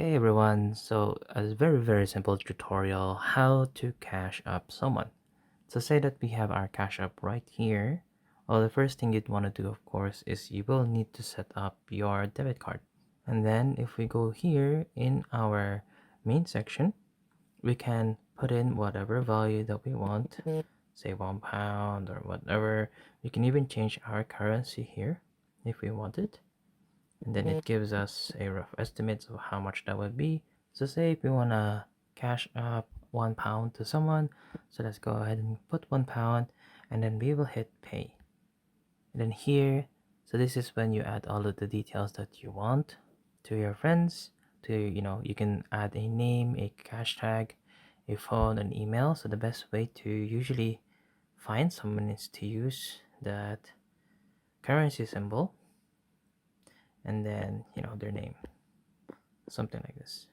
Hey everyone, so a very simple tutorial how to cash up someone. So say that we have our cash up right here. Well, the first thing you'd want to do of course is you will need to set up your debit card. And then if we go here in our main section, we can put in whatever value that we want, say £1 or whatever. We can even change our currency here if we want it, and then it gives us a rough estimate of how much that would be. So say if we want to cash up £1 to someone, so let's go ahead and put £1, and then we will hit pay. And then here, so this is when you add all of the details that you want to your friends. You can add a name, a cash tag, a phone, an email. So the best way to usually find someone is to use that currency symbol and then their name, something like this.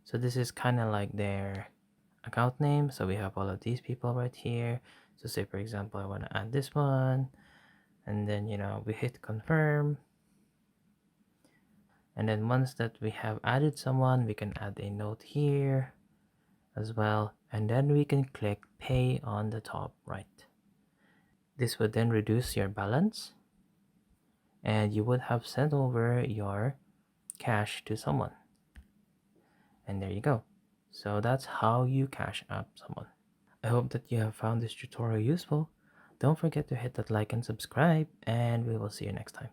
So this is kind of like their account name. So we have all of these people right here. So say for example I want to add this one, and then we hit confirm, and then once that we have added someone, we can add a note here as well, and then we can click pay on the top right. This would then reduce your balance, and you would have sent over your cash to someone. And there you go. So that's how you cash up someone. I hope that you have found this tutorial useful. Don't forget to hit that like and subscribe, and we will see you next time.